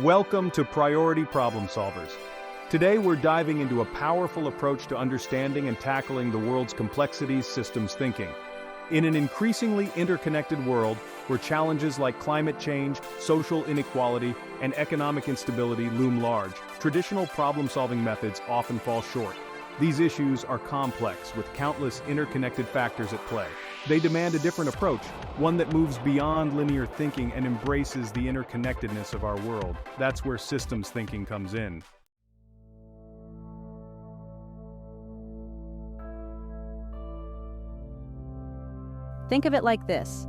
Welcome to Priority Problem Solvers. Today we're diving into a powerful approach to understanding and tackling the world's complexities, systems thinking. In an increasingly interconnected world, where challenges like climate change, social inequality, and economic instability loom large, traditional problem-solving methods often fall short. These issues are complex, with countless interconnected factors at play. They demand a different approach, one that moves beyond linear thinking and embraces the interconnectedness of our world. That's where systems thinking comes in. Think of it like this.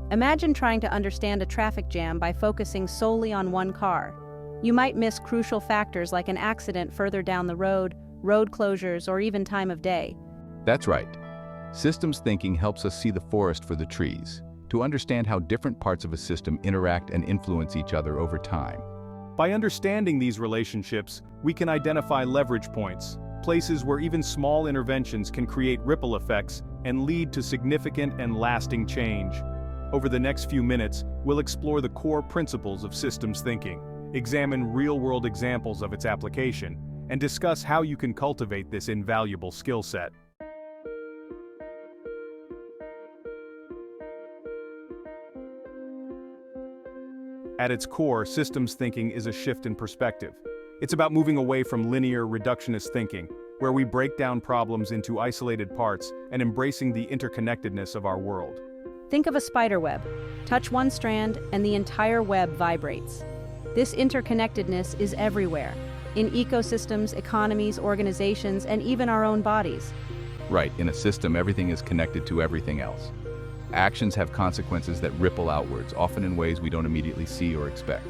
Imagine trying to understand a traffic jam by focusing solely on one car. You might miss crucial factors like an accident further down the road closures, or even time of day. That's right. Systems thinking helps us see the forest for the trees, to understand how different parts of a system interact and influence each other over time. By understanding these relationships, we can identify leverage points, places where even small interventions can create ripple effects and lead to significant and lasting change. Over the next few minutes, we'll explore the core principles of systems thinking, examine real-world examples of its application, and discuss how you can cultivate this invaluable skill set. At its core, systems thinking is a shift in perspective. It's about moving away from linear, reductionist thinking, where we break down problems into isolated parts and embracing the interconnectedness of our world. Think of a spider web. Touch one strand and the entire web vibrates. This interconnectedness is everywhere, in ecosystems, economies, organizations, and even our own bodies. Right, in a system, everything is connected to everything else. Actions have consequences that ripple outwards, often in ways we don't immediately see or expect.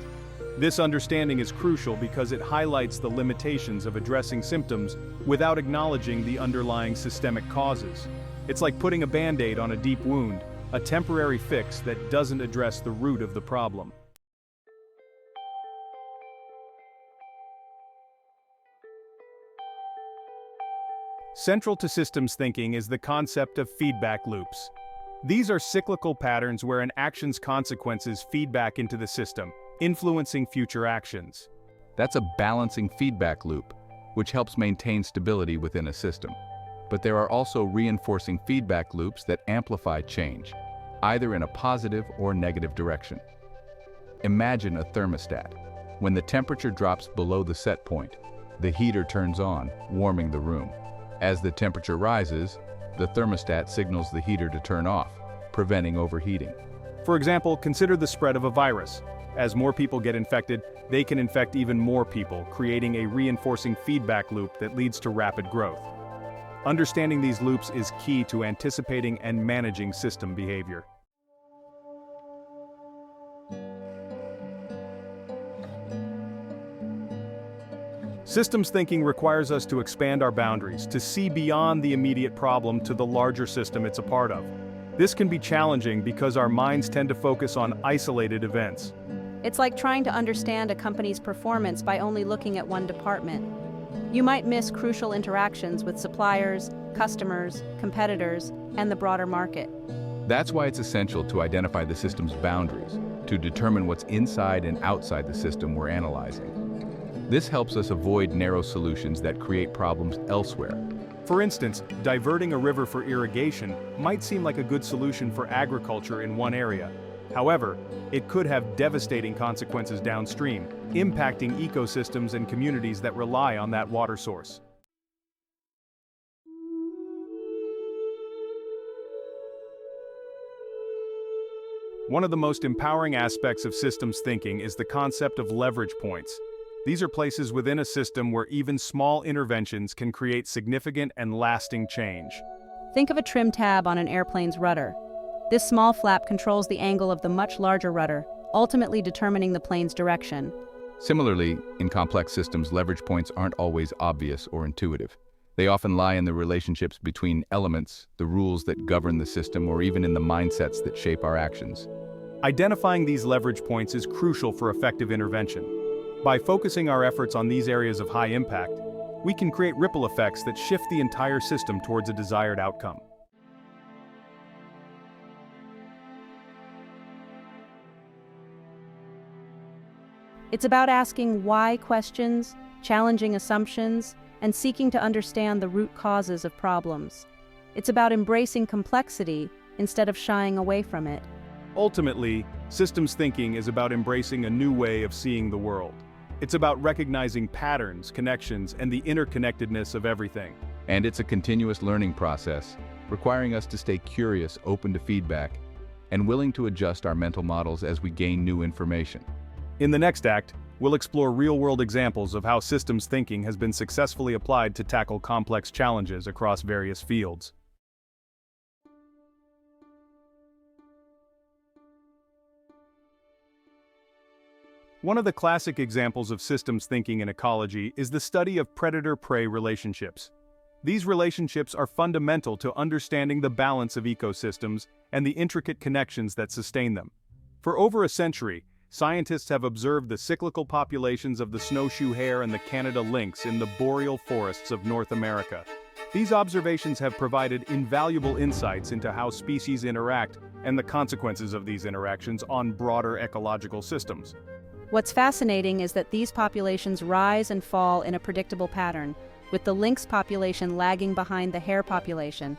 This understanding is crucial because it highlights the limitations of addressing symptoms without acknowledging the underlying systemic causes. It's like putting a Band-Aid on a deep wound, a temporary fix that doesn't address the root of the problem. Central to systems thinking is the concept of feedback loops. These are cyclical patterns where an action's consequences feed back into the system, influencing future actions. That's a balancing feedback loop, which helps maintain stability within a system. But there are also reinforcing feedback loops that amplify change, either in a positive or negative direction. Imagine a thermostat. When the temperature drops below the set point, the heater turns on, warming the room. As the temperature rises, the thermostat signals the heater to turn off, preventing overheating. For example, consider the spread of a virus. As more people get infected, they can infect even more people, creating a reinforcing feedback loop that leads to rapid growth. Understanding these loops is key to anticipating and managing system behavior. Systems thinking requires us to expand our boundaries, to see beyond the immediate problem to the larger system it's a part of. This can be challenging because our minds tend to focus on isolated events. It's like trying to understand a company's performance by only looking at one department. You might miss crucial interactions with suppliers, customers, competitors, and the broader market. That's why it's essential to identify the system's boundaries, to determine what's inside and outside the system we're analyzing. This helps us avoid narrow solutions that create problems elsewhere. For instance, diverting a river for irrigation might seem like a good solution for agriculture in one area. However, it could have devastating consequences downstream, impacting ecosystems and communities that rely on that water source. One of the most empowering aspects of systems thinking is the concept of leverage points. These are places within a system where even small interventions can create significant and lasting change. Think of a trim tab on an airplane's rudder. This small flap controls the angle of the much larger rudder, ultimately determining the plane's direction. Similarly, in complex systems, leverage points aren't always obvious or intuitive. They often lie in the relationships between elements, the rules that govern the system, or even in the mindsets that shape our actions. Identifying these leverage points is crucial for effective intervention. By focusing our efforts on these areas of high impact, we can create ripple effects that shift the entire system towards a desired outcome. It's about asking why questions, challenging assumptions, and seeking to understand the root causes of problems. It's about embracing complexity instead of shying away from it. Ultimately, systems thinking is about embracing a new way of seeing the world. It's about recognizing patterns, connections, and the interconnectedness of everything. And it's a continuous learning process, requiring us to stay curious, open to feedback, and willing to adjust our mental models as we gain new information. In the next act, we'll explore real-world examples of how systems thinking has been successfully applied to tackle complex challenges across various fields. One of the classic examples of systems thinking in ecology is the study of predator-prey relationships. These relationships are fundamental to understanding the balance of ecosystems and the intricate connections that sustain them. For over a century, scientists have observed the cyclical populations of the snowshoe hare and the Canada lynx in the boreal forests of North America. These observations have provided invaluable insights into how species interact and the consequences of these interactions on broader ecological systems. What's fascinating is that these populations rise and fall in a predictable pattern, with the lynx population lagging behind the hare population.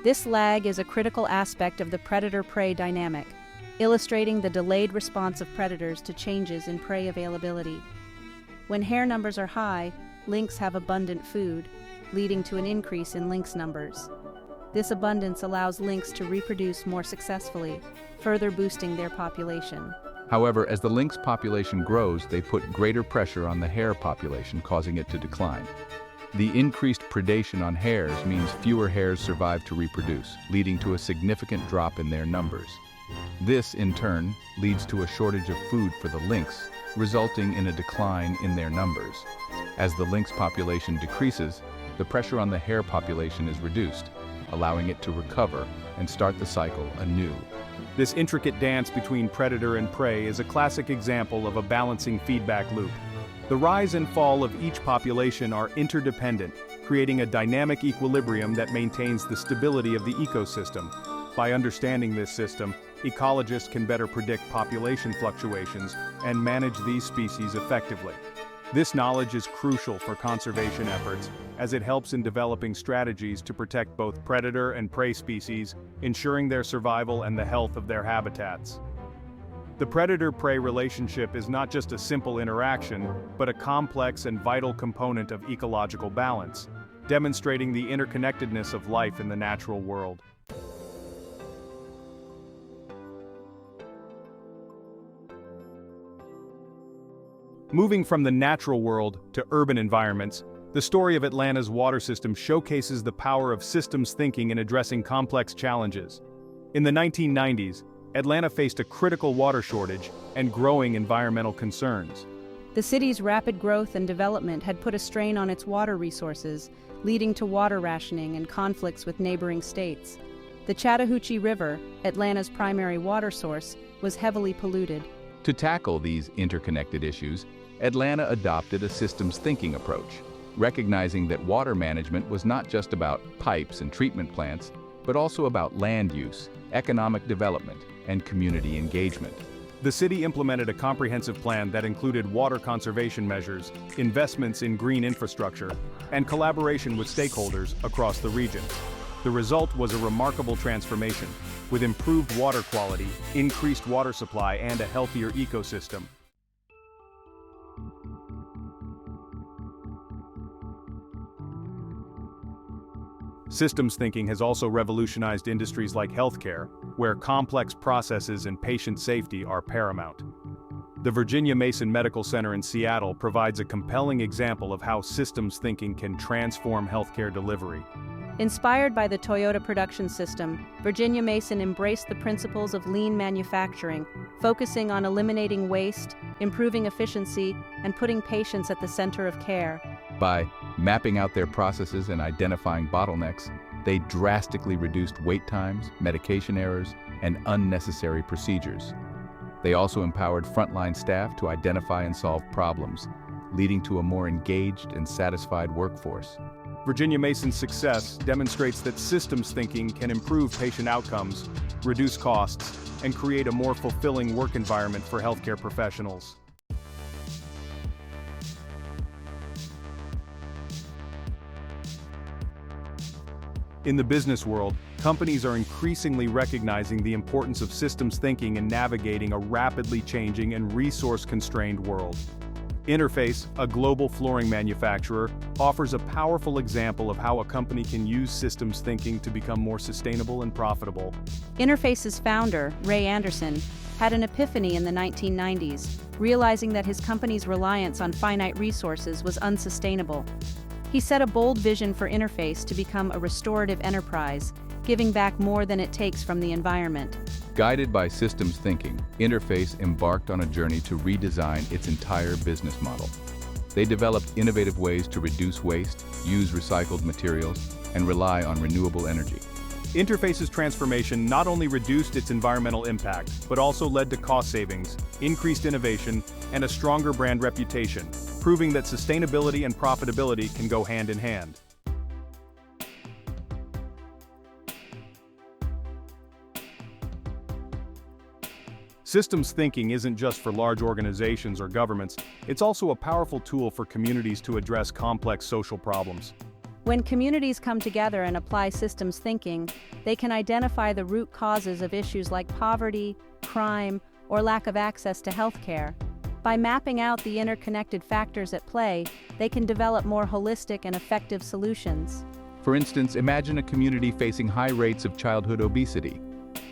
This lag is a critical aspect of the predator-prey dynamic, illustrating the delayed response of predators to changes in prey availability. When hare numbers are high, lynx have abundant food, leading to an increase in lynx numbers. This abundance allows lynx to reproduce more successfully, further boosting their population. However, as the lynx population grows, they put greater pressure on the hare population, causing it to decline. The increased predation on hares means fewer hares survive to reproduce, leading to a significant drop in their numbers. This, in turn, leads to a shortage of food for the lynx, resulting in a decline in their numbers. As the lynx population decreases, the pressure on the hare population is reduced, allowing it to recover and start the cycle anew. This intricate dance between predator and prey is a classic example of a balancing feedback loop. The rise and fall of each population are interdependent, creating a dynamic equilibrium that maintains the stability of the ecosystem. By understanding this system, ecologists can better predict population fluctuations and manage these species effectively. This knowledge is crucial for conservation efforts, as it helps in developing strategies to protect both predator and prey species, ensuring their survival and the health of their habitats. The predator-prey relationship is not just a simple interaction, but a complex and vital component of ecological balance, demonstrating the interconnectedness of life in the natural world. Moving from the natural world to urban environments, the story of Atlanta's water system showcases the power of systems thinking in addressing complex challenges. In the 1990s, Atlanta faced a critical water shortage and growing environmental concerns. The city's rapid growth and development had put a strain on its water resources, leading to water rationing and conflicts with neighboring states. The Chattahoochee River, Atlanta's primary water source, was heavily polluted. To tackle these interconnected issues, Atlanta adopted a systems thinking approach, recognizing that water management was not just about pipes and treatment plants, but also about land use, economic development, and community engagement. The city implemented a comprehensive plan that included water conservation measures, investments in green infrastructure, and collaboration with stakeholders across the region. The result was a remarkable transformation, with improved water quality, increased water supply, and a healthier ecosystem. Systems thinking has also revolutionized industries like healthcare, where complex processes and patient safety are paramount. The Virginia Mason Medical Center in Seattle provides a compelling example of how systems thinking can transform healthcare delivery. Inspired by the Toyota production system, Virginia Mason embraced the principles of lean manufacturing, focusing on eliminating waste, improving efficiency, and putting patients at the center of care. By mapping out their processes and identifying bottlenecks, they drastically reduced wait times, medication errors, and unnecessary procedures. They also empowered frontline staff to identify and solve problems, leading to a more engaged and satisfied workforce. Virginia Mason's success demonstrates that systems thinking can improve patient outcomes, reduce costs, and create a more fulfilling work environment for healthcare professionals. In the business world, companies are increasingly recognizing the importance of systems thinking in navigating a rapidly changing and resource-constrained world. Interface, a global flooring manufacturer, offers a powerful example of how a company can use systems thinking to become more sustainable and profitable. Interface's founder, Ray Anderson, had an epiphany in the 1990s, realizing that his company's reliance on finite resources was unsustainable. He set a bold vision for Interface to become a restorative enterprise, giving back more than it takes from the environment. Guided by systems thinking, Interface embarked on a journey to redesign its entire business model. They developed innovative ways to reduce waste, use recycled materials, and rely on renewable energy. Interface's transformation not only reduced its environmental impact, but also led to cost savings, increased innovation, and a stronger brand reputation, proving that sustainability and profitability can go hand in hand. Systems thinking isn't just for large organizations or governments, it's also a powerful tool for communities to address complex social problems. When communities come together and apply systems thinking, they can identify the root causes of issues like poverty, crime, or lack of access to healthcare. By mapping out the interconnected factors at play, they can develop more holistic and effective solutions. For instance, imagine a community facing high rates of childhood obesity.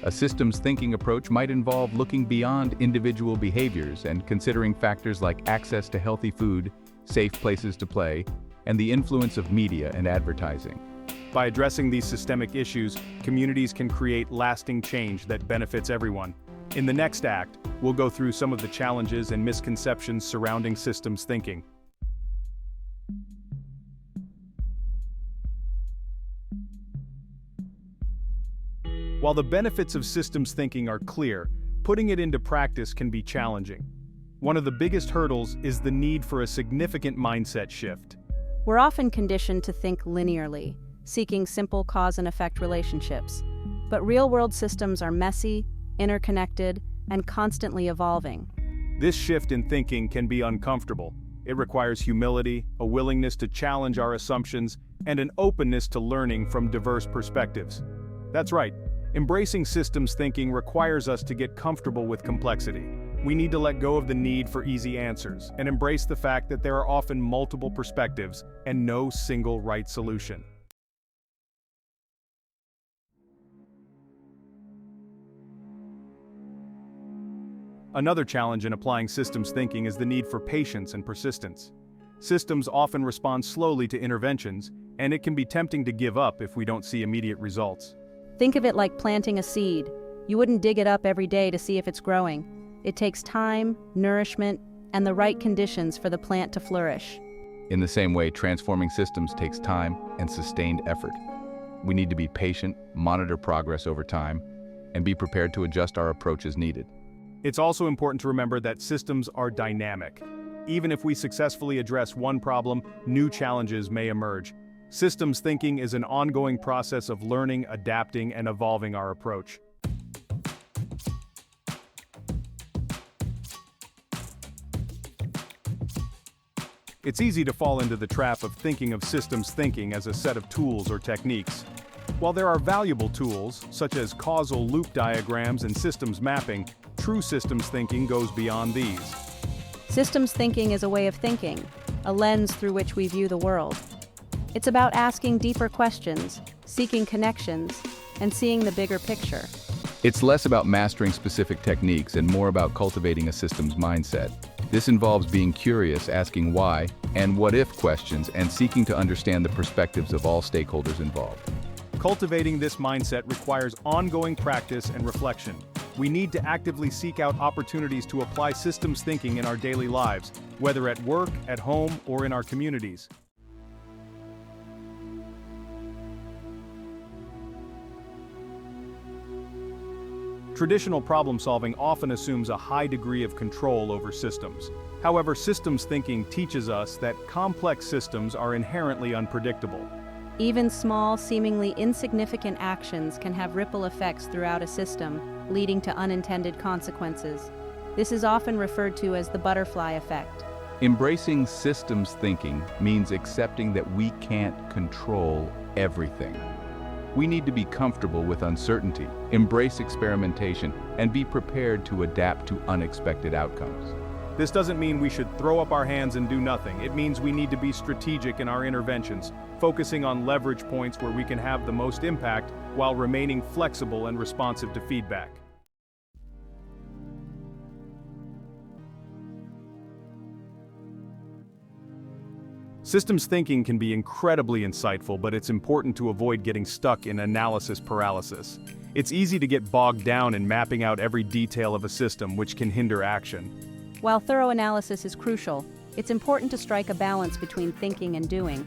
A systems thinking approach might involve looking beyond individual behaviors and considering factors like access to healthy food, safe places to play, and the influence of media and advertising. By addressing these systemic issues, communities can create lasting change that benefits everyone. In the next act, we'll go through some of the challenges and misconceptions surrounding systems thinking. While the benefits of systems thinking are clear, putting it into practice can be challenging. One of the biggest hurdles is the need for a significant mindset shift. We're often conditioned to think linearly, seeking simple cause and effect relationships. But real-world systems are messy, interconnected, and constantly evolving. This shift in thinking can be uncomfortable. It requires humility, a willingness to challenge our assumptions, and an openness to learning from diverse perspectives. That's right. Embracing systems thinking requires us to get comfortable with complexity. We need to let go of the need for easy answers and embrace the fact that there are often multiple perspectives and no single right solution. Another challenge in applying systems thinking is the need for patience and persistence. Systems often respond slowly to interventions, and it can be tempting to give up if we don't see immediate results. Think of it like planting a seed. You wouldn't dig it up every day to see if it's growing. It takes time, nourishment, and the right conditions for the plant to flourish. In the same way, transforming systems takes time and sustained effort. We need to be patient, monitor progress over time, and be prepared to adjust our approach as needed. It's also important to remember that systems are dynamic. Even if we successfully address one problem, new challenges may emerge. Systems thinking is an ongoing process of learning, adapting, and evolving our approach. It's easy to fall into the trap of thinking of systems thinking as a set of tools or techniques. While there are valuable tools, such as causal loop diagrams and systems mapping, true systems thinking goes beyond these. Systems thinking is a way of thinking, a lens through which we view the world. It's about asking deeper questions, seeking connections, and seeing the bigger picture. It's less about mastering specific techniques and more about cultivating a systems mindset. This involves being curious, asking why and what if questions, and seeking to understand the perspectives of all stakeholders involved. Cultivating this mindset requires ongoing practice and reflection. We need to actively seek out opportunities to apply systems thinking in our daily lives, whether at work, at home, or in our communities. Traditional problem-solving often assumes a high degree of control over systems. However, systems thinking teaches us that complex systems are inherently unpredictable. Even small, seemingly insignificant actions can have ripple effects throughout a system, leading to unintended consequences. This is often referred to as the butterfly effect. Embracing systems thinking means accepting that we can't control everything. We need to be comfortable with uncertainty, embrace experimentation, and be prepared to adapt to unexpected outcomes. This doesn't mean we should throw up our hands and do nothing. It means we need to be strategic in our interventions, focusing on leverage points where we can have the most impact while remaining flexible and responsive to feedback. Systems thinking can be incredibly insightful, but it's important to avoid getting stuck in analysis paralysis. It's easy to get bogged down in mapping out every detail of a system, which can hinder action. While thorough analysis is crucial, it's important to strike a balance between thinking and doing.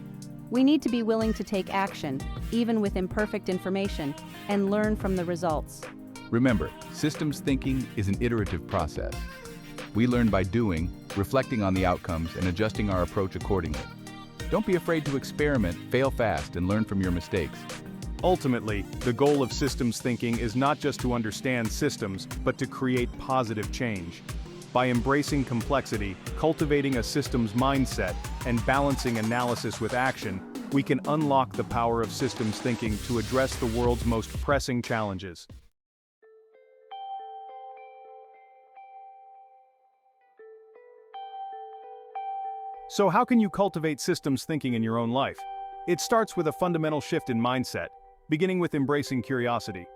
We need to be willing to take action, even with imperfect information, and learn from the results. Remember, systems thinking is an iterative process. We learn by doing, reflecting on the outcomes, and adjusting our approach accordingly. Don't be afraid to experiment, fail fast, and learn from your mistakes. Ultimately, the goal of systems thinking is not just to understand systems, but to create positive change. By embracing complexity, cultivating a systems mindset, and balancing analysis with action, we can unlock the power of systems thinking to address the world's most pressing challenges. So how can you cultivate systems thinking in your own life? It starts with a fundamental shift in mindset, beginning with embracing curiosity.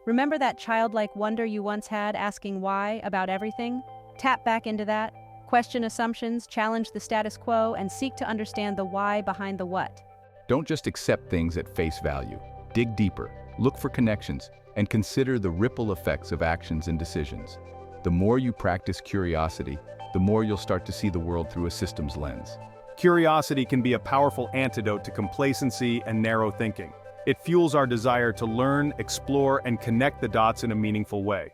Remember that childlike wonder you once had, asking why about everything? Tap back into that, question assumptions, challenge the status quo, and seek to understand the why behind the what. Don't just accept things at face value. Dig deeper, look for connections, and consider the ripple effects of actions and decisions. The more you practice curiosity, the more you'll start to see the world through a systems lens. Curiosity can be a powerful antidote to complacency and narrow thinking. It fuels our desire to learn, explore, and connect the dots in a meaningful way.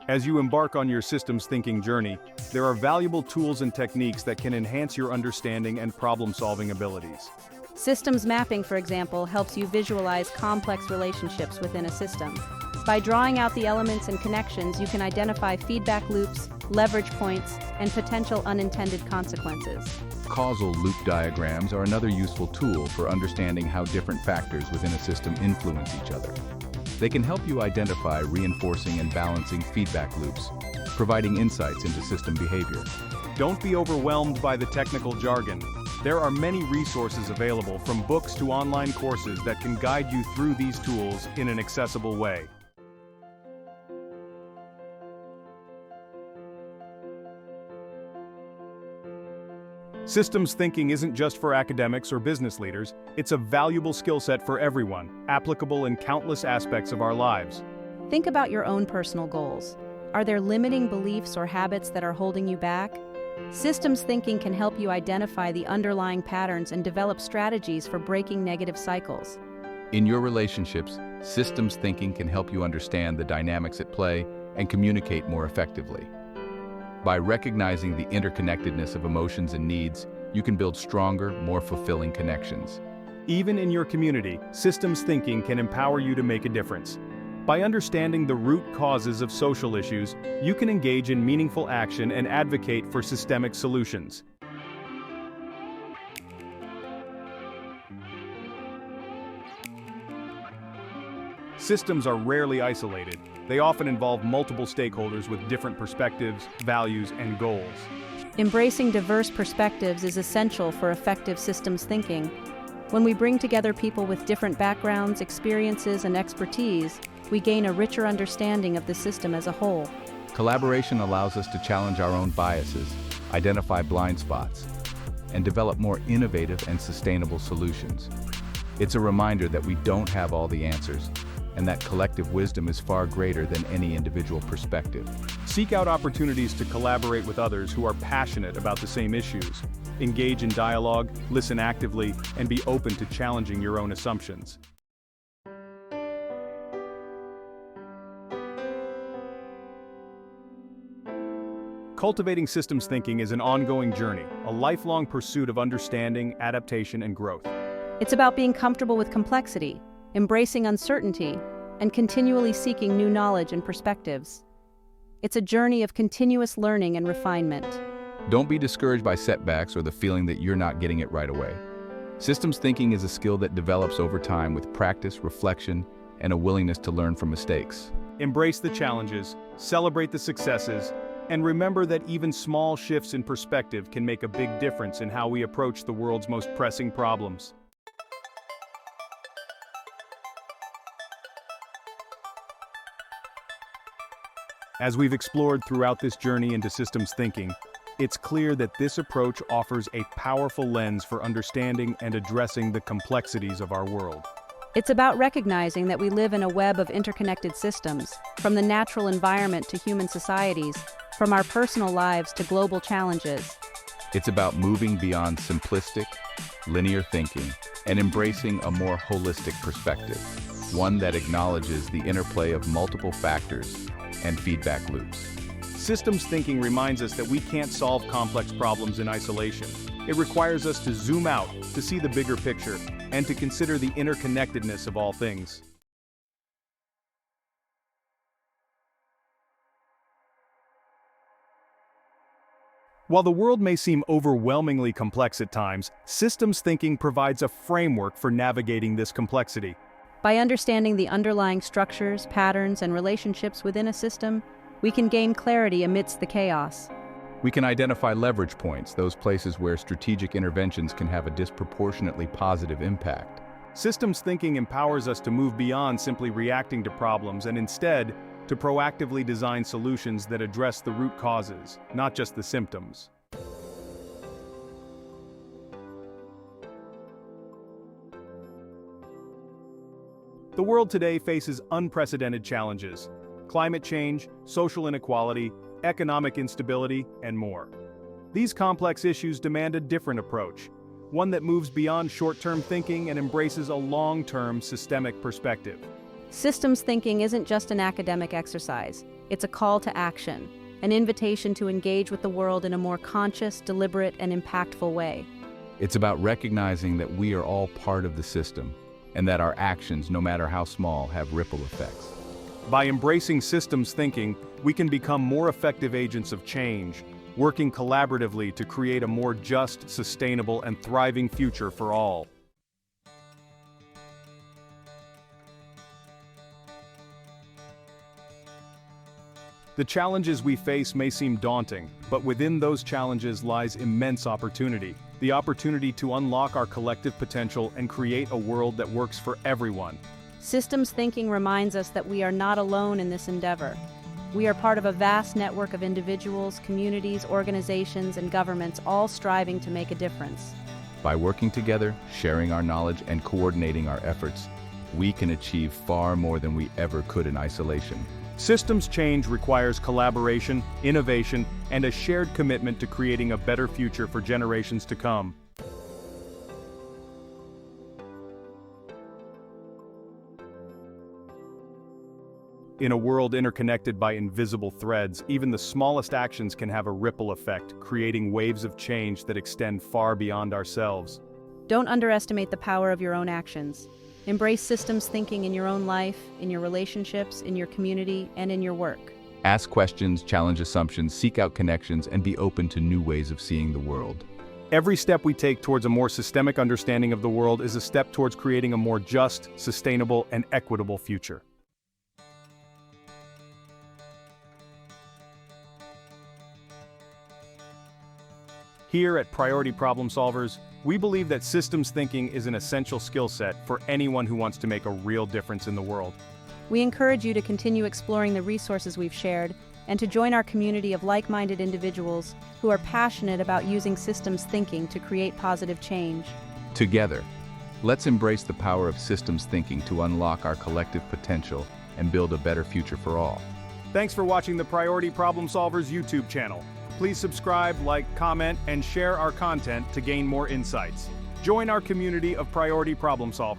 As you embark on your systems thinking journey, there are valuable tools and techniques that can enhance your understanding and problem-solving abilities. Systems mapping, for example, helps you visualize complex relationships within a system. By drawing out the elements and connections, you can identify feedback loops, leverage points, and potential unintended consequences. Causal loop diagrams are another useful tool for understanding how different factors within a system influence each other. They can help you identify reinforcing and balancing feedback loops, providing insights into system behavior. Don't be overwhelmed by the technical jargon. There are many resources available, from books to online courses, that can guide you through these tools in an accessible way. Systems thinking isn't just for academics or business leaders, it's a valuable skill set for everyone, applicable in countless aspects of our lives. Think about your own personal goals. Are there limiting beliefs or habits that are holding you back? Systems thinking can help you identify the underlying patterns and develop strategies for breaking negative cycles. In your relationships, systems thinking can help you understand the dynamics at play and communicate more effectively. By recognizing the interconnectedness of emotions and needs, you can build stronger, more fulfilling connections. Even in your community, systems thinking can empower you to make a difference. By understanding the root causes of social issues, you can engage in meaningful action and advocate for systemic solutions. Systems are rarely isolated. They often involve multiple stakeholders with different perspectives, values, and goals. Embracing diverse perspectives is essential for effective systems thinking. When we bring together people with different backgrounds, experiences, and expertise, we gain a richer understanding of the system as a whole. Collaboration allows us to challenge our own biases, identify blind spots, and develop more innovative and sustainable solutions. It's a reminder that we don't have all the answers, and that collective wisdom is far greater than any individual perspective. Seek out opportunities to collaborate with others who are passionate about the same issues. Engage in dialogue, listen actively, and be open to challenging your own assumptions. Cultivating systems thinking is an ongoing journey, a lifelong pursuit of understanding, adaptation, and growth. It's about being comfortable with complexity, embracing uncertainty, and continually seeking new knowledge and perspectives. It's a journey of continuous learning and refinement. Don't be discouraged by setbacks or the feeling that you're not getting it right away. Systems thinking is a skill that develops over time with practice, reflection, and a willingness to learn from mistakes. Embrace the challenges, celebrate the successes, and remember that even small shifts in perspective can make a big difference in how we approach the world's most pressing problems. As we've explored throughout this journey into systems thinking, it's clear that this approach offers a powerful lens for understanding and addressing the complexities of our world. It's about recognizing that we live in a web of interconnected systems, from the natural environment to human societies, from our personal lives to global challenges. It's about moving beyond simplistic, linear thinking and embracing a more holistic perspective, one that acknowledges the interplay of multiple factors and feedback loops. Systems thinking reminds us that we can't solve complex problems in isolation. It requires us to zoom out, to see the bigger picture, and to consider the interconnectedness of all things. While the world may seem overwhelmingly complex at times, systems thinking provides a framework for navigating this complexity. By understanding the underlying structures, patterns, and relationships within a system, we can gain clarity amidst the chaos. We can identify leverage points, those places where strategic interventions can have a disproportionately positive impact. Systems thinking empowers us to move beyond simply reacting to problems and instead to proactively design solutions that address the root causes, not just the symptoms. The world today faces unprecedented challenges: climate change, social inequality, economic instability, and more. These complex issues demand a different approach, one that moves beyond short-term thinking and embraces a long-term systemic perspective. Systems thinking isn't just an academic exercise, it's a call to action, an invitation to engage with the world in a more conscious, deliberate, and impactful way. It's about recognizing that we are all part of the system, and that our actions, no matter how small, have ripple effects. By embracing systems thinking, we can become more effective agents of change, working collaboratively to create a more just, sustainable, and thriving future for all. The challenges we face may seem daunting, but within those challenges lies immense opportunity. The opportunity to unlock our collective potential and create a world that works for everyone. Systems thinking reminds us that we are not alone in this endeavor. We are part of a vast network of individuals, communities, organizations, and governments, all striving to make a difference. By working together, sharing our knowledge, and coordinating our efforts, we can achieve far more than we ever could in isolation. Systems change requires collaboration, innovation, and a shared commitment to creating a better future for generations to come. In a world interconnected by invisible threads, even the smallest actions can have a ripple effect, creating waves of change that extend far beyond ourselves. Don't underestimate the power of your own actions. Embrace systems thinking in your own life, in your relationships, in your community, and in your work. Ask questions, challenge assumptions, seek out connections, and be open to new ways of seeing the world. Every step we take towards a more systemic understanding of the world is a step towards creating a more just, sustainable, and equitable future. Here at Priority Problem Solvers, we believe that systems thinking is an essential skill set for anyone who wants to make a real difference in the world. We encourage you to continue exploring the resources we've shared and to join our community of like-minded individuals who are passionate about using systems thinking to create positive change. Together, let's embrace the power of systems thinking to unlock our collective potential and build a better future for all. Thanks for watching the Priority Problem Solvers YouTube channel. Please subscribe, like, comment, and share our content to gain more insights. Join our community of Priority Problem Solvers.